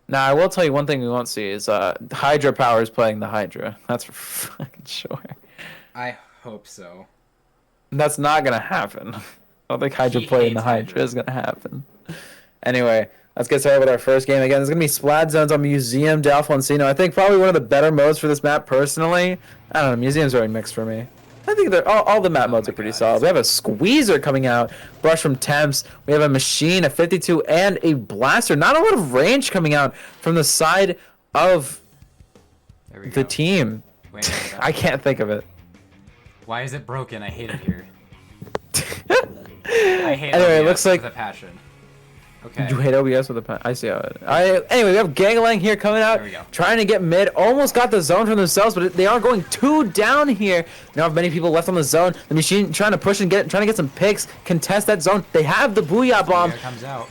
Now, I will tell you one thing we won't see is Hydra Powers playing the Hydra. That's for fucking sure. I hope so. That's not gonna happen. I don't think Hydra He playing the hates Hydra Hydra. is gonna happen. Anyway, let's get started with our first game. Again, there's gonna be Splat Zones on Museum D'Alfonsino. I think probably one of the better modes for this map personally. I don't know, Museum's already mixed for me. I think they're all the map Oh modes my are pretty god. solid. We have a Squeezer coming out, Brush from Temps. We have a Machine, a 52, and a Blaster. Not a lot of range coming out from the side of There we the go. team. Wait, wait, I can't think of it. why is it broken? I hate it here. I hate Anyway, it OBS looks like with a passion. Okay. you hate OBS with a pen. I see how it. Anyway, we have Gangalang here coming out, There we go. trying to get mid. Almost got the zone from themselves, but they are going 2 down here. Now have many people left on the zone. The Machine trying to push and trying to get some picks, contest that zone. They have the Booyah Bomb. Here it comes out.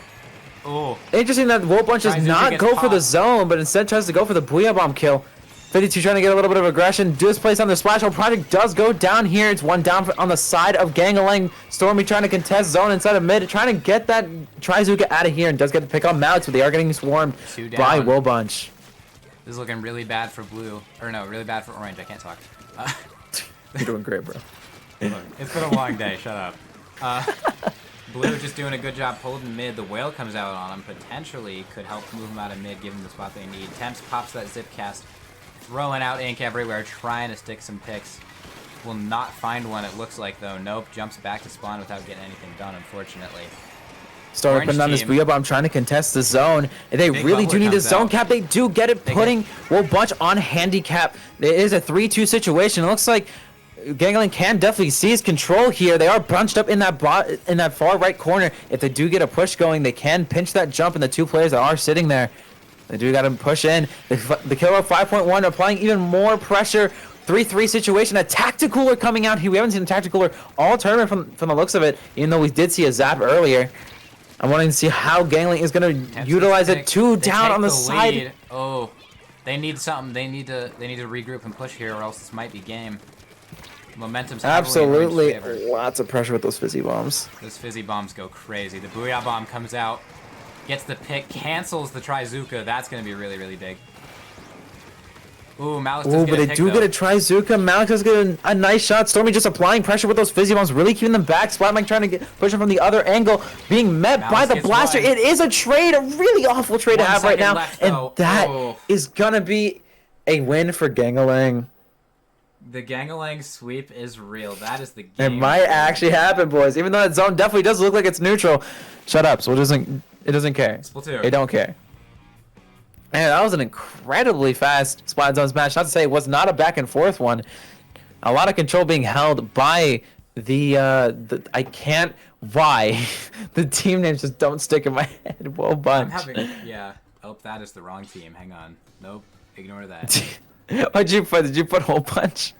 Oh. Interesting that WOAH Bunch does Tries to not get go for the popped. zone, but instead tries to go for the Booyah Bomb kill. 52 trying to get a little bit of aggression. Displace on the splash. Hole project does go down here. It's 1 down on the side of Gangalang. Stormy trying to contest zone inside of mid. Trying to get that Trizuka out of here and does get the pick on Malik, but they are getting swarmed 2 by down. WOAH Bunch. This is looking really bad for blue. Or no, really bad for orange. I can't talk. You're doing great, bro. Look, it's been a long day. Shut up. Blue just doing a good job holding mid. The whale comes out on him. Potentially could help move him out of mid, give him the spot they need. Temps pops that zip cast. Throwing out ink everywhere, trying to stick some picks. Will not find one, it looks like, though. Nope, jumps back to spawn without getting anything done, unfortunately. Stormy Orange putting on this team. Booyah Bomb, trying to contest the zone. They Big really do bubbler need a comes zone out. cap. They do get it, putting WOAH Bunch on handicap. It is a 3-2 situation. It looks like Gangalang can definitely seize control here. They are bunched up in that far right corner. If they do get a push going, they can pinch that jump, and the 2 players that are sitting there, they do got to push in. The killer 5.1 applying even more pressure. 3-3 situation. A tacticooler coming out here. We haven't seen a tacticooler all tournament from the looks of it, even though we did see a zap earlier. I'm wanting to see how Gangalang is going to utilize it. 2 down on the side. Lead. Oh, they need something. They need to regroup and push here, or else this might be game. Momentum's heavily in Absolutely, orange's favor. lots of pressure with those fizzy bombs. Those fizzy bombs go crazy. The Booyah Bomb comes out, gets the pick, cancels the Trizuka. That's going to be really, really big. Ooh, Malice does Ooh, get but a they pick, do though. get a Trizuka. Malik does get a nice shot. Stormy just applying pressure with those fizzy bombs, really keeping them back. Splatmike trying to push him from the other angle, being met Malice by the gets blaster. one. It is a trade, a really awful trade to 1 have right second now, left, and though. that is Oh. gonna be a win for Gangalang. The Gangalang sweep is real. That is the It game. might actually happen, boys. Even though that zone definitely does look like it's neutral. Shut up. So it doesn't care. Splatoon. It don't care. Man, that was an incredibly fast Splat Zones match. Not to say it was not a back and forth one. A lot of control being held by the I can't why the team names just don't stick in my head. WOAH I'm Bunch. having, yeah. Oh, that is the wrong team. Hang on. Nope. Ignore that. What'd you put? Did you put WOAH Bunch?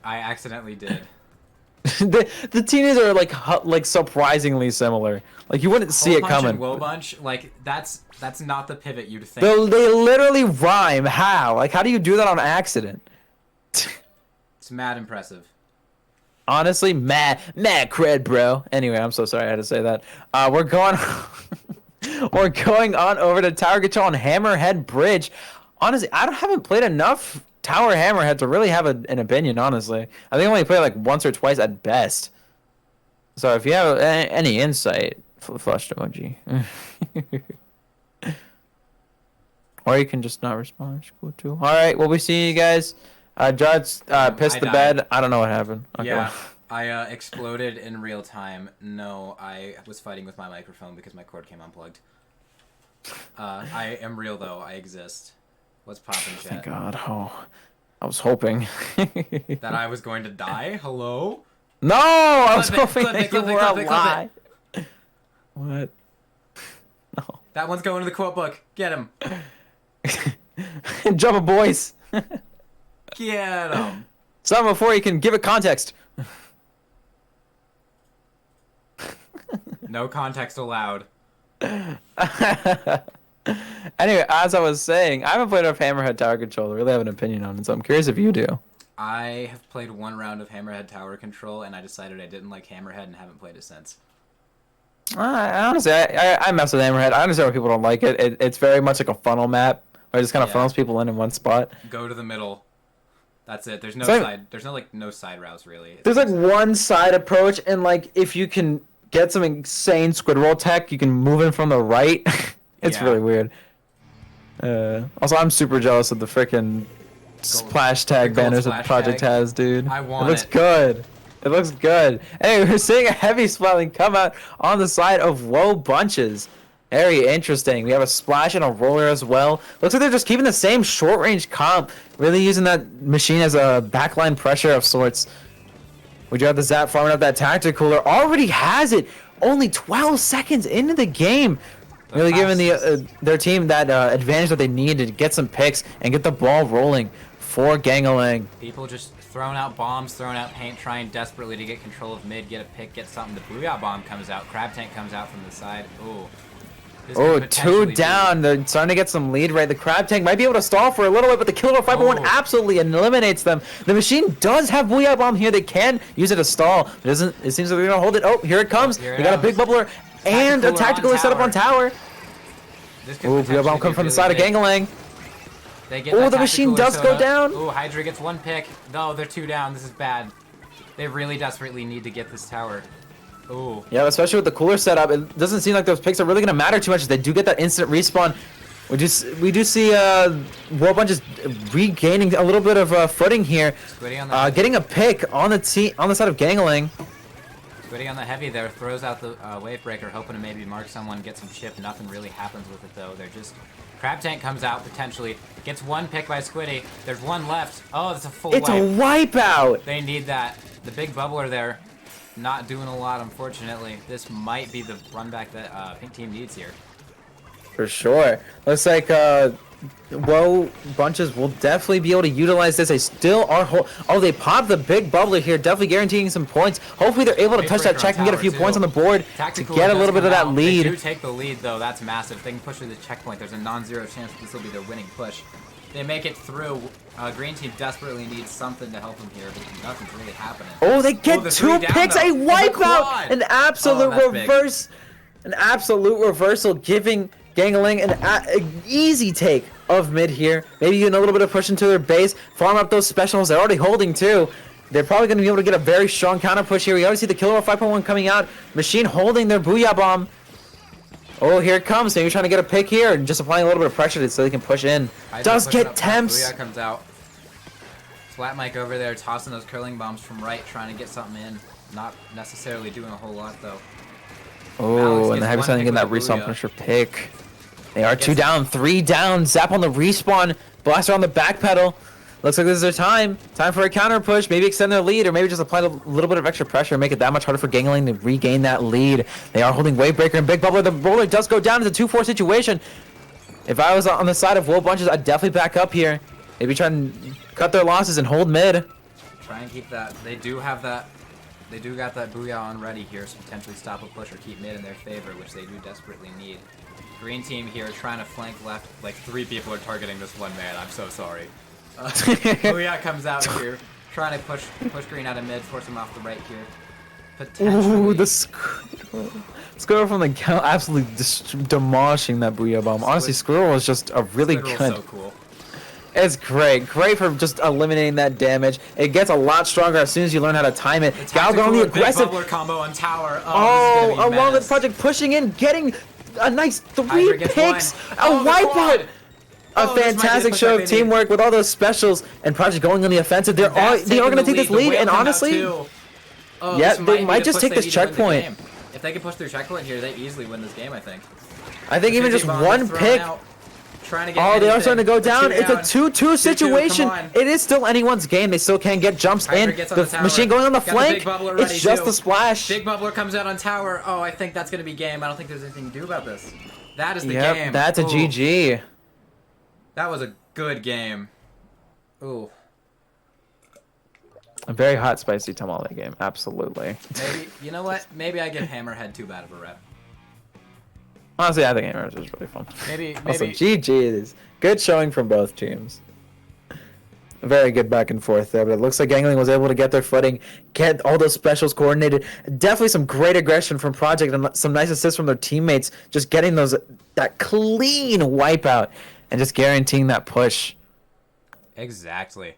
I accidentally did. The team names are like surprisingly similar. Like you wouldn't see Hole it Punch coming. and WOAH Bunch, like that's not the pivot you'd think. They literally rhyme. How? Like, how do you do that on accident? It's mad impressive. Honestly, mad cred, bro. Anyway, I'm so sorry I had to say that. We're going, we're going on over to Tower Control on Hammerhead Bridge. Honestly, haven't played enough Tower Hammerhead to really have an opinion. Honestly, I think I only played like once or twice at best. So if you have any insight, flushed emoji. Or you can just not respond. It's cool too. All right, well, we see you guys. Judge pissed I the died. bed. I don't know what happened. Okay. Yeah, I exploded in real time. No, I was fighting with my microphone because my cord came unplugged. I am real though. I exist. What's poppin', Thank chat? God. Oh, I was hoping. That I was going to die? Hello? No, I was Clip it, hoping clip it, that you clip it, were clip it, clip alive. What? No. That one's going to the quote book. Get him. Jump, boys. Get him. Some before you can give it context. No context allowed. Anyway, as I was saying, I haven't played enough Hammerhead Tower Control to really have an opinion on it, so I'm curious if you do. I have played 1 round of Hammerhead Tower Control, and I decided I didn't like Hammerhead and haven't played it since. Honestly, I mess with Hammerhead. I understand why people don't like it. It's very much like a funnel map. Where it just kind of funnels people in one spot. Go to the middle. That's it. There's no So, side. There's no side routes really. There's like one side approach, and like if you can get some insane squid roll tech, you can move in from the right. It's really weird. Also, I'm super jealous of the freaking splash tag banners that the project has, dude. I want it. Looks good. It looks good. Hey, we're seeing a heavy splatling come out on the side of WOAH Bunches. Very interesting. We have a splash and a roller as well. Looks like they're just keeping the same short range comp, really using that machine as a backline pressure of sorts. We do have the Zap farming up that tactic cooler. Already has it. Only 12 seconds into the game. Really giving their team that advantage that they need to get some picks and get the ball rolling for Gangalang. People just throwing out bombs, throwing out paint, trying desperately to get control of mid, get a pick, get something. The WOAH bomb comes out. Crab Tank comes out from the side. Ooh. Oh, 2 down. They're starting to get some lead right. The Crab Tank might be able to stall for a little bit, but the Killer 501 absolutely eliminates them. The machine does have WOAH bomb here. They can use it to stall. It seems like they're going to hold it. Oh, here it comes. They got a big bubbler and a tactical set up on tower. Oh, WOAH bomb coming from the side of Gangalang. Oh, the machine does go down. Oh, Hydra gets 1 pick. No, they're 2 down. This is bad. They really desperately need to get this tower. Ooh. Yeah, especially with the cooler setup, it doesn't seem like those picks are really going to matter too much. They do get that instant respawn. We do see WOAH Bunch is regaining a little bit of footing here. Getting a pick on the side of Gangalang. Squiddy on the heavy there, throws out the wave breaker, hoping to maybe mark someone, get some chip. Nothing really happens with it though. They're just Crab Tank comes out potentially, gets 1 pick by Squiddy. There's 1 left. Oh, it's a full wipe. It's a wipeout. They need that. The big bubbler there. Not doing a lot, unfortunately. This might be the run back that Pink Team needs here. For sure. Looks like WOAH Bunches will definitely be able to utilize this. They still are. Oh, they popped the big bubbler here, definitely guaranteeing some points. Hopefully, they're able to touch that check and get a few points on the board to get a little bit of that lead. They do take the lead, though. That's massive. If they can push through the checkpoint, there's a non-zero chance that this will be their winning push. They make it through. Green Team desperately needs something to help them here, but nothing's really happening. Oh, they get 2 picks, a wipeout, an absolute reverse, an absolute reversal, giving Gangalang an easy take of mid here. Maybe even a little bit of push into their base, farm up those specials. They're already holding too. They're probably going to be able to get a very strong counter push here. We already see the Killer 5.1 coming out. Machine holding their WOAH bomb. Oh, here it comes. Maybe trying to get a pick here and just applying a little bit of pressure so they can push in. Does get temps. WOAH comes out. Flat Mike over there tossing those curling bombs from right, trying to get something in. Not necessarily doing a whole lot though. Oh, and the heavy side getting that respawn pressure pick. They are 2 down, 3 down. Zap on the respawn. Blaster on the back pedal. Looks like this is their time. Time for a counter push. Maybe extend their lead, or maybe just apply a little bit of extra pressure and make it that much harder for Gangalang to regain that lead. They are holding Wavebreaker and Big Bubbler. The roller does go down. It's a 2-4 situation. If I was on the side of WOAH Bunches, I'd definitely back up here. Maybe try and cut their losses and hold mid. Try and keep that. They do have that. They do got that WOAH on ready here, so potentially stop a push or keep mid in their favor, which they do desperately need. Green Team here trying to flank left. Like 3 people are targeting this one man. I'm so sorry. WOAH comes out here, trying to push Green out of mid, force him off the right here. Potentially. Ooh, the Squirrel from the count absolutely demolishing that WOAH bomb. Honestly, Squirrel is just a really good. So cool. It's great for just eliminating that damage. It gets a lot stronger as soon as you learn how to time it. Gal going the aggressive combo on tower. Oh, along with Project pushing in, getting a nice 3 picks, a wipeout. A fantastic show of teamwork with all those specials and Project going on the offensive. They are going to take this lead, and honestly, yeah, they might just take this checkpoint. If they can push through checkpoint here, they easily win this game, I think. I think even just 1 pick. Oh, they are starting to go down. It's a 2-2 situation. It is still anyone's game. They still can get jumps in. The machine going on the flank. It's just the splash. Big Bubbler comes out on tower. Oh, I think that's going to be game. I don't think there's anything to do about this. That is the game. Yep, that's a GG. That was a good game. Ooh. A very hot, spicy tamale game. Absolutely. Maybe, you know what? Maybe I give Hammerhead too bad of a rep. Honestly, I think Hammerhead was really fun. Maybe. Also, GG. It is good showing from both teams. Very good back and forth there, but it looks like Gangalang was able to get their footing, get all those specials coordinated. Definitely some great aggression from Project and some nice assists from their teammates, just getting that clean wipeout and just guaranteeing that push. Exactly.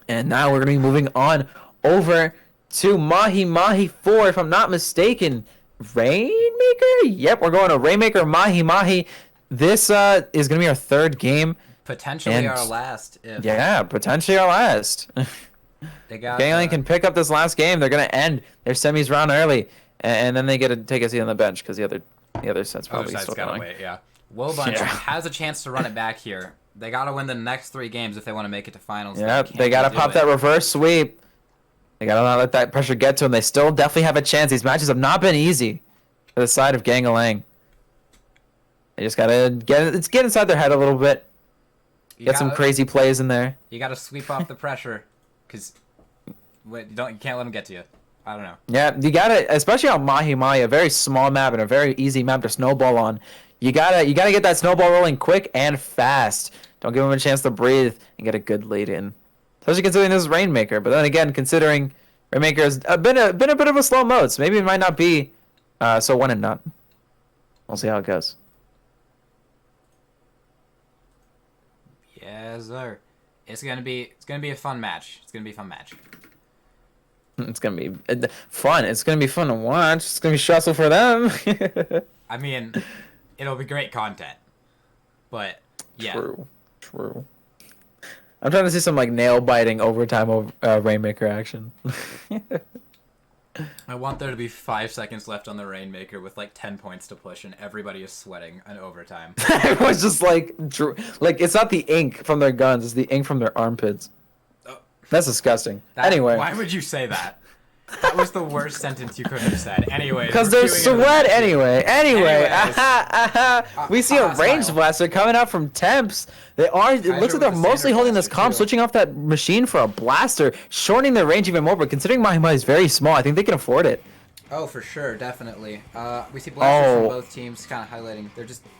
And now we're going to be moving on over to Mahi Mahi 4, if I'm not mistaken. Rainmaker? Yep, we're going to Rainmaker Mahi Mahi. This is going to be our third game. Potentially our last. Yeah, potentially our last. Gangalang can pick up this last game. They're going to end their semis round early. And then they get to take a seat on the bench because the other set's probably still going. Wait, yeah. WOAH Bunch has a chance to run it back here. They got to win the next 3 games if they want to make it to finals. Yep, they got to pop that reverse sweep. They got to not let that pressure get to them. They still definitely have a chance. These matches have not been easy for the side of Gangalang. They just got to get inside their head a little bit. Get some crazy plays in there. You got to sweep off the pressure because you can't let them get to you. I don't know. Yeah, you got to, especially on Mahi Mahi, a very small map and a very easy map to snowball on. You gotta get that snowball rolling quick and fast. Don't give them a chance to breathe and get a good lead in. Especially considering this is Rainmaker, but then again, considering Rainmaker has been a bit of a slow mode, so maybe it might not be so one and done. We'll see how it goes. Yes, sir. It's gonna be a fun match. It's gonna be a fun match. It's gonna be fun. It's gonna be fun to watch. It's gonna be stressful for them. I mean, it'll be great content, but yeah. True. I'm trying to see some like nail biting overtime Rainmaker action. I want there to be 5 seconds left on the Rainmaker with like 10 points to push, and everybody is sweating in overtime. Everyone's just like it's not the ink from their guns; it's the ink from their armpits. Oh. That's disgusting. Anyway, why would you say that? That was the worst sentence you could have said. Anyway, because there's sweat anyway. We see a range blaster coming out from Temps. It looks like they're mostly holding this comp, switching off that machine for a blaster, shortening their range even more. But considering Mahi Mahi is very small, I think they can afford it. Oh, for sure, definitely. We see blasters from both teams, kind of highlighting.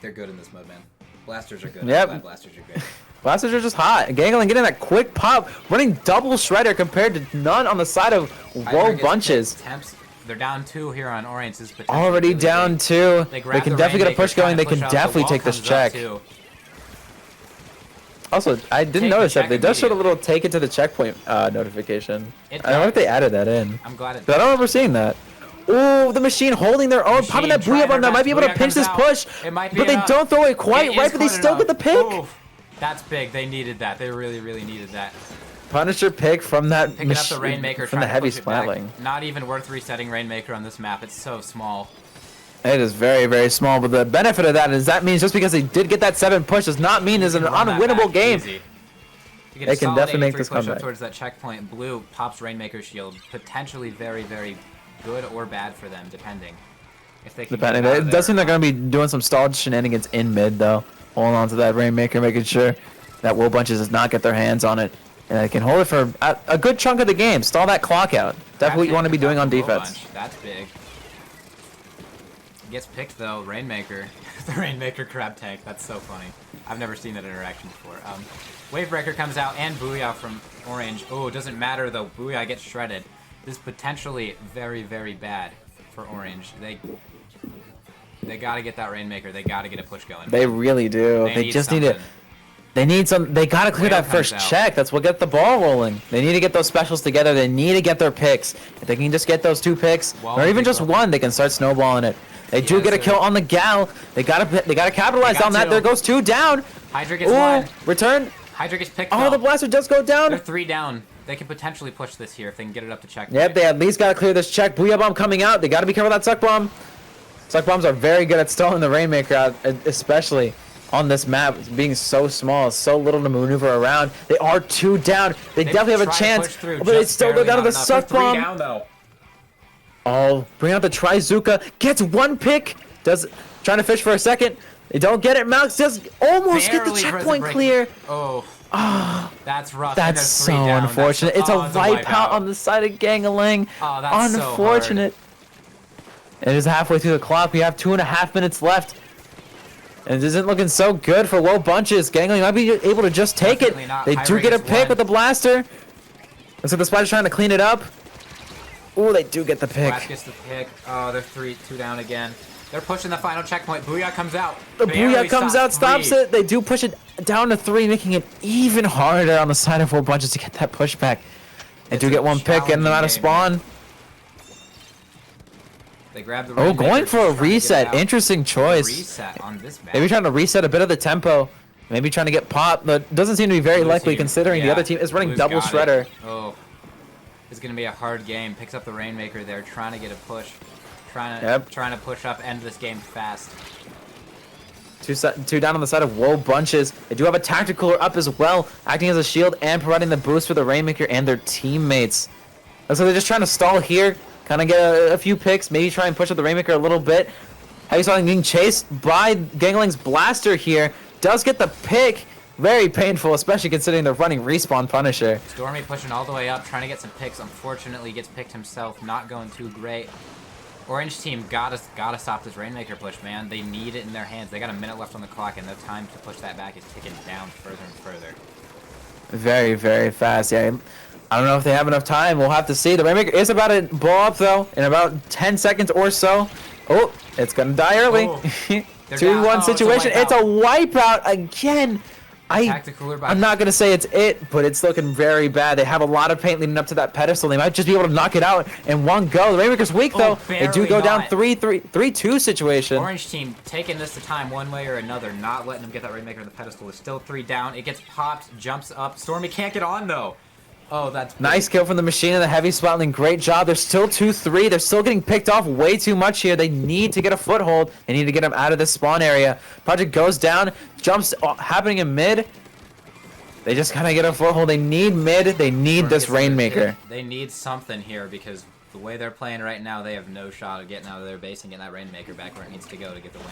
They're good in this mode, man. Blasters are good. Yep. Blasters are good. Blasters are just hot. Gangalang getting that quick pop, running double shredder compared to none on the side of WOAH Bunches. Temps, they're down 2 here on Orange. Already really down 2. They can definitely get a push going. They can definitely take this check. Also, I didn't notice that they does show a little take it to the checkpoint notification. I don't know if they added that in. I'm glad it did. I don't remember seeing that. Ooh, the machine holding their own, popping that Booyah bomb that might be able to pinch this push, but they don't throw it quite right, but they still get the pick. Oof. That's big. They needed that. They really, really needed that. Punisher pick from that Picking up the Rainmaker from the heavy splatling. Not even worth resetting Rainmaker on this map. It's so small. It is very, very small, but the benefit of that is that means just because they did get that 7 push does not mean it's an unwinnable game. They can definitely make this comeback. Towards that checkpoint. Blue pops Rainmaker shield. Potentially very, very good or bad for them, depending. If they can it does seem they're going to be doing some stalled shenanigans in mid, though. Holding on to that Rainmaker, making sure that WOAH Bunches does not get their hands on it. And they can hold it for a good chunk of the game. Stall that clock out. Definitely what you want to be doing on defense. That's big. Gets picked, though. Rainmaker. The Rainmaker crab tank. That's so funny. I've never seen that interaction before. Wavebreaker comes out and Booyah from Orange. Oh, it doesn't matter, though. Booyah gets shredded. This is potentially very, very bad for Orange. They gotta get that Rainmaker. They gotta get a push going. They really do. They just need it. They need some. They gotta clear that first check. That's what gets the ball rolling. They need to get those specials together. They need to get their picks. If they can just get those 2 picks, or even just 1, they can start snowballing it. They do get a kill on the Gal. They gotta capitalize on that. There goes 2 down. Hydra gets 1. Return. Hydra gets picked. Oh, the blaster does go down. They're 3 down. They can potentially push this here if they can get it up to check. Yep, they at least gotta clear this check. Booyah bomb coming out. They gotta be careful with that suck bomb. Suck bombs are very good at stalling the Rainmaker out, especially on this map, being so small, so little to maneuver around. They are 2 down. They definitely have a chance, but they still go down to the suck bomb. Down, though. Oh, bring out the Trizuka. Gets 1 pick. Trying to fish for a second. They don't get it. Malx does almost get the checkpoint clear. Oh, that's rough. That's so unfortunate. It's a wipeout on the side of Gangalang. Oh, that's unfortunate. So hard. It is halfway through the clock. We have 2.5 minutes left. And it isn't looking so good for WOAH Bunches. Gangalang might be able to just take it. Definitely not. They High do rate get a is pick one. with the blaster. Looks like the Spider's trying to clean it up. Ooh, they do get the pick. Brass gets the pick. Oh, they're 2 down again. They're pushing the final checkpoint. Booyah comes out. The Barely Booyah comes out, stops 3. it. They do push it down to 3, making it even harder on the side of WOAH Bunches to get that pushback. They do It's get a one pick, getting them out of challenging game, spawn. They grab the Oh, Rainmaker, going for a just trying to get it reset. out. Interesting choice. Reset on this map. Maybe trying to reset a bit of the tempo. Maybe trying to get popped, but doesn't seem to be very Blue likely team, considering the yeah. other team is running Blue's double got shredder. it. Oh, it's gonna be a hard game. Picks up the Rainmaker there, trying to get a push, trying to push up, end this game fast. Two down on the side of WOAH Bunches. They do have a tactical up as well, acting as a shield and providing the boost for the Rainmaker and their teammates. And so they're just trying to stall here, kind of get a few picks, maybe try and push up the Rainmaker a little bit. Heavy Spotting being chased by Gangalang's blaster here. Does get the pick. Very painful, especially considering they're running Respawn Punisher. Stormy pushing all the way up, trying to get some picks. Unfortunately, gets picked himself. Not going too great. Orange team gotta stop this Rainmaker push, man. They need it in their hands. They got a minute left on the clock, and the time to push that back is ticking down further and further. Very, very fast. Yeah, I don't know if they have enough time. We'll have to see. The Rainmaker is about to blow up, though, in about 10 seconds or so. Oh, it's gonna die early. Oh, 2-1 situation. It's a wipeout again. I'm not gonna say it's it, but it's looking very bad. They have a lot of paint leading up to that pedestal. They might just be able to knock it out in one go. The Rainmaker's weak though. They do go down 3-2 situation. Orange team taking this to time one way or another, not letting them get that Rainmaker to the pedestal. There's still 3 down. It gets popped, jumps up. Stormy can't get on though. Oh, that's big. Nice kill from the machine and the heavy spotting. Great job. They're still 2-3. They're still getting picked off way too much here. They need to get a foothold. They need to get them out of this spawn area. Project goes down. Jumps happening in mid. They just kind of get a foothold. They need mid. They need this Rainmaker. They need something here because the way they're playing right now, they have no shot of getting out of their base and getting that Rainmaker back where it needs to go to get the win.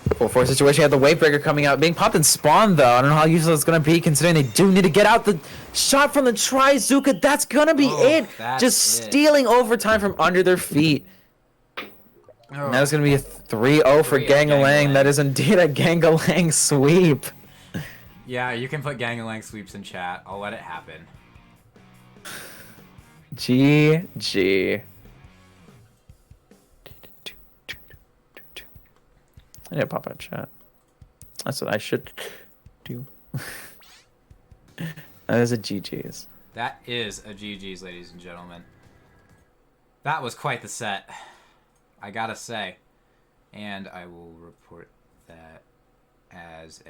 4-4 situation. You have the Wave Breaker coming out. Being popped in spawn, though. I don't know how useful it's going to be considering they do need to get out the shot from the Trizuka. That's going to be it. Just stealing overtime from under their feet. And that's going to be a 3-0 for Gangalang. That is indeed a Gangalang sweep. Yeah, you can put Gangalang sweeps in chat. I'll let it happen. GG. I need to pop out chat. That's what I should do. That is a GG's. That is a GG's, ladies and gentlemen. That was quite the set, I gotta say. And I will report that as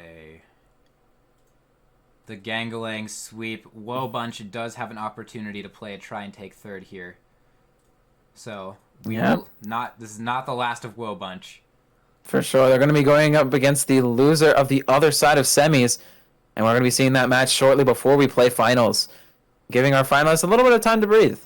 the Gangalang sweep. WOAH Bunch does have an opportunity to play a try and take third here. So this is not the last of WOAH Bunch. For sure. They're going to be going up against the loser of the other side of semis. And we're going to be seeing that match shortly before we play finals. Giving our finalists a little bit of time to breathe.